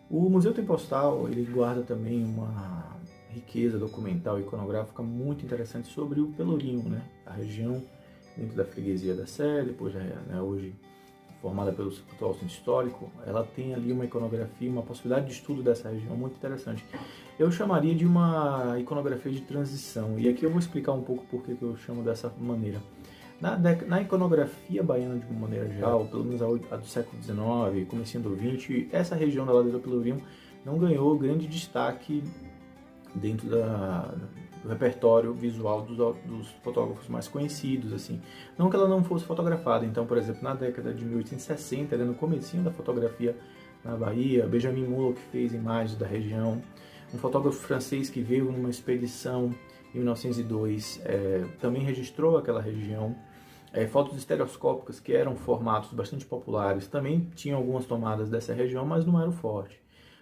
O Museu Tem Postal, ele guarda também uma riqueza documental e iconográfica muito interessante sobre o Pelourinho, né? A região dentro da freguesia da Sé, depois, né, hoje formada pelo atual centro histórico, ela tem ali uma iconografia, uma possibilidade de estudo dessa região muito interessante. Eu chamaria de uma iconografia de transição, e aqui eu vou explicar um pouco por que eu chamo dessa maneira. Na iconografia baiana, de uma maneira geral, pelo menos a do século XIX, comecinho do XX, essa região da Ladeira do Pelourinho não ganhou grande destaque dentro do repertório visual dos fotógrafos mais conhecidos, assim. Não que ela não fosse fotografada. Então, por exemplo, na década de 1860, no comecinho da fotografia na Bahia, Benjamin Mullock fez imagens da região. Um fotógrafo francês que veio numa expedição em 1902 também registrou aquela região. Fotos estereoscópicas, que eram formatos bastante populares, também tinham algumas tomadas dessa região, mas não era o forte.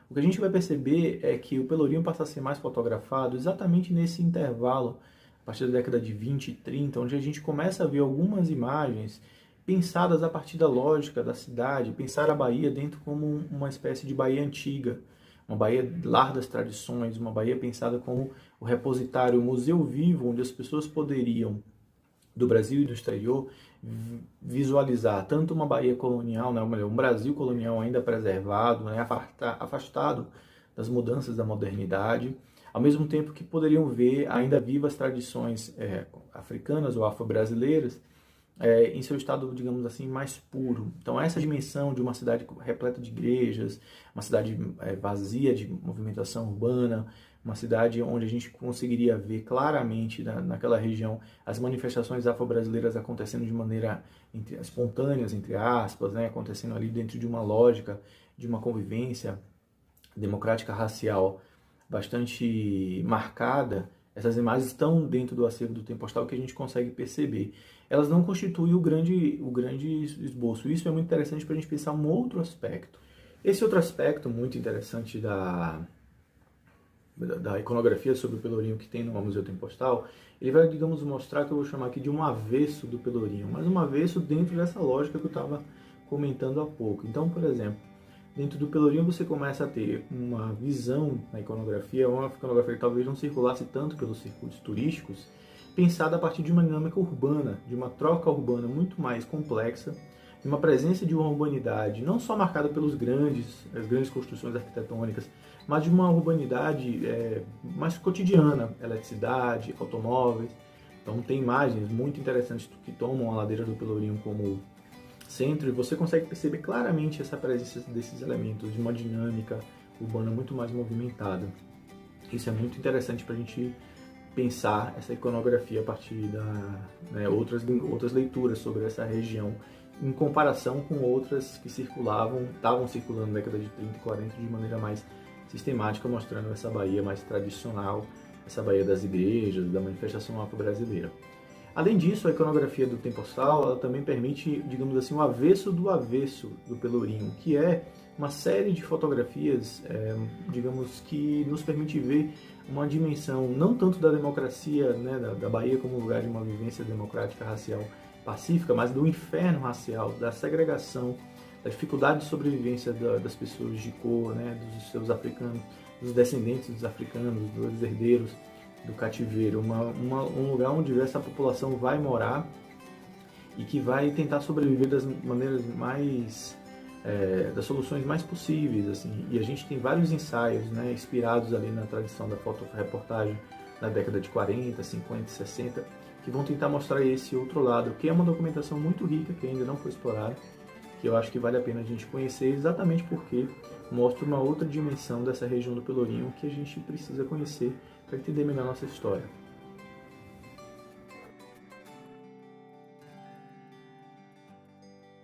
O que a gente vai perceber é que o Pelourinho passa a ser mais fotografado exatamente nesse intervalo, a partir da década de 20 e 30, onde a gente começa a ver algumas imagens pensadas a partir da lógica da cidade, pensar a Bahia dentro como uma espécie de Bahia antiga, uma Bahia lar das tradições, uma Bahia pensada como o repositário, o museu vivo, onde as pessoas poderiam do Brasil e do exterior, visualizar tanto uma Bahia colonial, né, ou melhor, um Brasil colonial ainda preservado, né, afastado das mudanças da modernidade, ao mesmo tempo que poderiam ver ainda vivas tradições africanas ou afro-brasileiras em seu estado, digamos assim, mais puro. Então essa dimensão de uma cidade repleta de igrejas, uma cidade vazia de movimentação urbana, uma cidade onde a gente conseguiria ver claramente naquela região as manifestações afro-brasileiras acontecendo de maneira espontâneas, entre aspas, né, acontecendo ali dentro de uma lógica de uma convivência democrática racial bastante marcada. Essas imagens estão dentro do acervo do Tem Postal, que a gente consegue perceber. Elas não constituem o grande esboço. Isso é muito interessante para a gente pensar um outro aspecto. Esse outro aspecto muito interessante da iconografia sobre o Pelourinho que tem no Museu Tem Postal, ele vai, digamos, mostrar, que eu vou chamar aqui de um avesso do Pelourinho, mas um avesso dentro dessa lógica que eu estava comentando há pouco. Então, por exemplo, dentro do Pelourinho você começa a ter uma visão na iconografia, uma iconografia que talvez não circulasse tanto pelos circuitos turísticos, pensada a partir de uma dinâmica urbana, de uma troca urbana muito mais complexa, de uma presença de uma urbanidade não só marcada pelas grandes construções arquitetônicas, mas de uma urbanidade mais cotidiana, eletricidade, automóveis. Então tem imagens muito interessantes que tomam a ladeira do Pelourinho como centro, e você consegue perceber claramente essa presença desses elementos, de uma dinâmica urbana muito mais movimentada. Isso é muito interessante para a gente pensar essa iconografia a partir outras leituras sobre essa região, em comparação com outras que estavam circulando na década de 30 e 40 de maneira mais sistemática, mostrando essa Bahia mais tradicional, essa Bahia das igrejas, da manifestação afro-brasileira. Além disso, a iconografia do Tem Postal, ela também permite, digamos assim, o avesso do Pelourinho, que é uma série de fotografias, digamos, que nos permite ver uma dimensão não tanto da democracia, né, da Bahia como lugar de uma vivência democrática racial pacífica, mas do inferno racial, da segregação, da dificuldade de sobrevivência das pessoas de cor, né, dos seus africanos, dos descendentes dos africanos, dos herdeiros do cativeiro, um lugar onde essa população vai morar e que vai tentar sobreviver das maneiras mais das soluções mais possíveis, assim. E a gente tem vários ensaios, né, inspirados ali na tradição da fotoreportagem na década de 40, 50 e 60, que vão tentar mostrar esse outro lado, que é uma documentação muito rica, que ainda não foi explorada, que eu acho que vale a pena a gente conhecer, exatamente porque mostra uma outra dimensão dessa região do Pelourinho que a gente precisa conhecer para entender melhor a nossa história.